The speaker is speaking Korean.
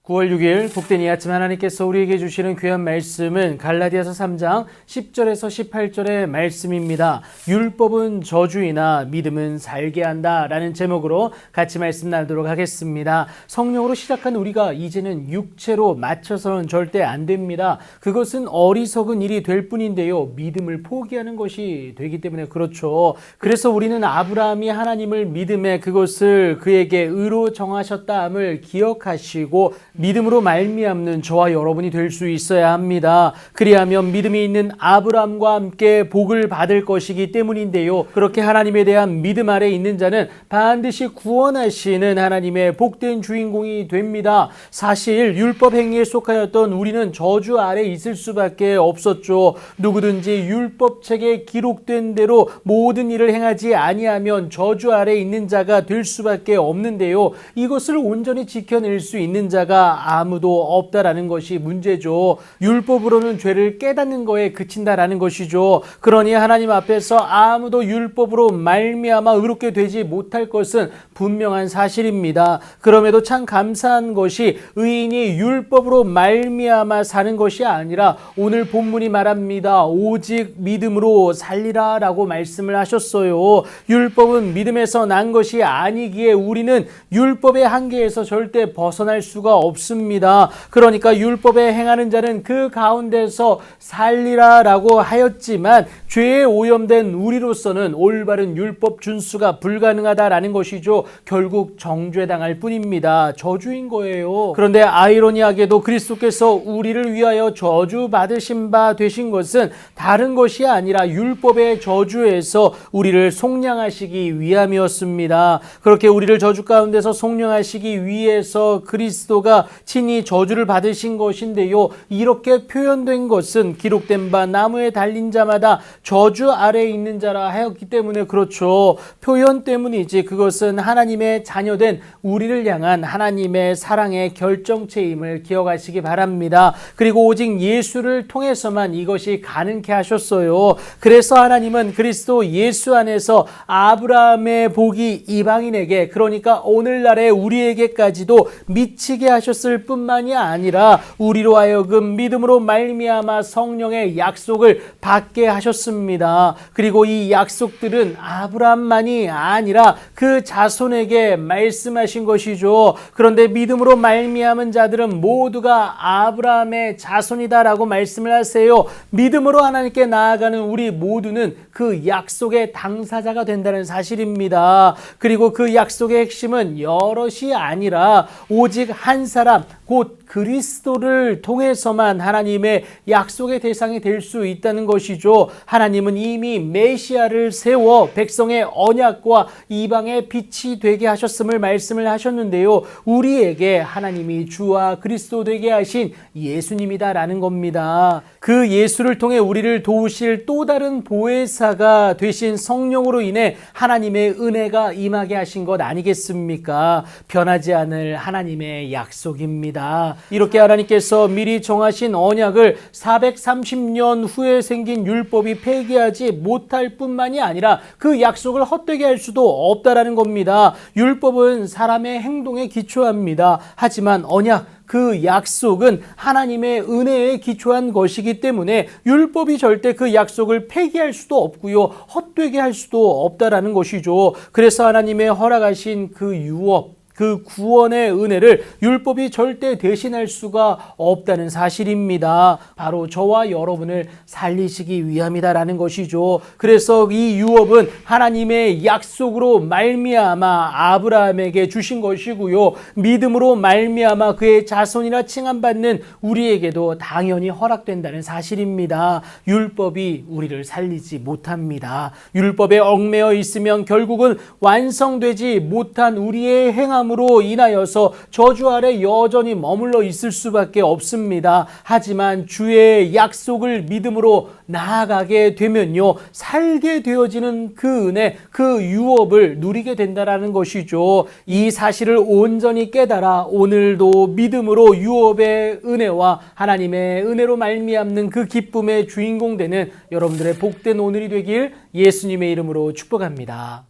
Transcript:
9월 6일 복된 이 아침 하나님께서 우리에게 주시는 귀한 말씀은 갈라디아서 3장 10절에서 18절의 말씀입니다. 율법은 저주이나 믿음은 살게 한다 라는 제목으로 같이 말씀 나누도록 하겠습니다. 성령으로 시작한 우리가 이제는 육체로 맞춰서는 절대 안 됩니다. 그것은 어리석은 일이 될 뿐인데요. 믿음을 포기하는 것이 되기 때문에 그렇죠. 그래서 우리는 아브라함이 하나님을 믿음에 그것을 그에게 의로 정하셨다함을 기억하시고 믿음으로 말미암는 저와 여러분이 될 수 있어야 합니다. 그리하면 믿음이 있는 아브라함과 함께 복을 받을 것이기 때문인데요. 그렇게 하나님에 대한 믿음 아래 있는 자는 반드시 구원하시는 하나님의 복된 주인공이 됩니다. 사실 율법 행위에 속하였던 우리는 저주 아래 있을 수밖에 없었죠. 누구든지 율법책에 기록된 대로 모든 일을 행하지 아니하면 저주 아래 있는 자가 될 수밖에 없는데요. 이것을 온전히 지켜낼 수 있는 자가 아무도 없다라는 것이 문제죠. 율법으로는 죄를 깨닫는 거에 그친다라는 것이죠. 그러니 하나님 앞에서 아무도 율법으로 말미암아 의롭게 되지 못할 것은 분명한 사실입니다. 그럼에도 참 감사한 것이 의인이 율법으로 말미암아 사는 것이 아니라 오늘 본문이 말합니다. 오직 믿음으로 살리라 라고 말씀을 하셨어요. 율법은 믿음에서 난 것이 아니기에 우리는 율법의 한계에서 절대 벗어날 수가 없습니다. 그러니까 율법에 행하는 자는 그 가운데서 살리라 라고 하였지만 죄에 오염된 우리로서는 올바른 율법 준수가 불가능하다라는 것이죠. 결국 정죄당할 뿐입니다. 저주인 거예요. 그런데 아이러니하게도 그리스도께서 우리를 위하여 저주 받으신 바 되신 것은 다른 것이 아니라 율법의 저주에서 우리를 속량하시기 위함이었습니다. 그렇게 우리를 저주 가운데서 속량하시기 위해서 그리스도가 친히 저주를 받으신 것인데요. 이렇게 표현된 것은 기록된 바 나무에 달린 자마다 저주 아래에 있는 자라 하였기 때문에 그렇죠. 표현 때문이지 그것은 하나님의 자녀된 우리를 향한 하나님의 사랑의 결정체임을 기억하시기 바랍니다. 그리고 오직 예수를 통해서만 이것이 가능케 하셨어요. 그래서 하나님은 그리스도 예수 안에서 아브라함의 복이 이방인에게, 그러니까 오늘날의 우리에게까지도 미치게 하셨을 뿐만이 아니라 우리로 하여금 믿음으로 말미암아 성령의 약속을 받게 하셨습니다. 그리고 이 약속들은 아브라함만이 아니라 그 자손에게 말씀하신 것이죠. 그런데 믿음으로 말미암은 자들은 모두가 아브라함의 자손이다라고 말씀을 하세요. 믿음으로 하나님께 나아가는 우리 모두는 그 약속의 당사자가 된다는 사실입니다. 그리고 그 약속의 핵심은 여럿이 아니라 오직 한 사람, 곧 그리스도를 통해서만 하나님의 약속의 대상이 될 수 있다는 것이죠. 하나님은 이미 메시아를 세워 백성의 언약과 이방의 빛이 되게 하셨음을 말씀을 하셨는데요. 우리에게 하나님이 주와 그리스도 되게 하신 예수님이다라는 겁니다. 그 예수를 통해 우리를 도우실 또 다른 보혜사가 되신 성령으로 인해 하나님의 은혜가 임하게 하신 것 아니겠습니까? 변하지 않을 하나님의 약속입니다. 이렇게 하나님께서 미리 정하신 언약을 430년 후에 생긴 율법이 폐기하지 못할 뿐만이 아니라 그 약속을 헛되게 할 수도 없다라는 겁니다. 율법은 사람의 행동에 기초합니다. 하지만 언약, 그 약속은 하나님의 은혜에 기초한 것이기 때문에 율법이 절대 그 약속을 폐기할 수도 없고요. 헛되게 할 수도 없다라는 것이죠. 그래서 하나님의 허락하신 그 유업, 그 구원의 은혜를 율법이 절대 대신할 수가 없다는 사실입니다. 바로 저와 여러분을 살리시기 위함이다라는 것이죠. 그래서 이 유업은 하나님의 약속으로 말미암아 아브라함에게 주신 것이고요. 믿음으로 말미암아 그의 자손이라 칭함받는 우리에게도 당연히 허락된다는 사실입니다. 율법이 우리를 살리지 못합니다. 율법에 얽매여 있으면 결국은 완성되지 못한 우리의 행함 으로 인하여서 저주 아래 여전히 머물러 있을 수밖에 없습니다. 하지만 주의 약속을 믿음으로 나아가게 되면요, 살게 되어지는 그 은혜, 그 유업을 누리게 된다라는 것이죠. 이 사실을 온전히 깨달아 오늘도 믿음으로 유업의 은혜와 하나님의 은혜로 말미암는 그 기쁨의 주인공 되는 여러분들의 복된 오늘이 되길 예수님의 이름으로 축복합니다.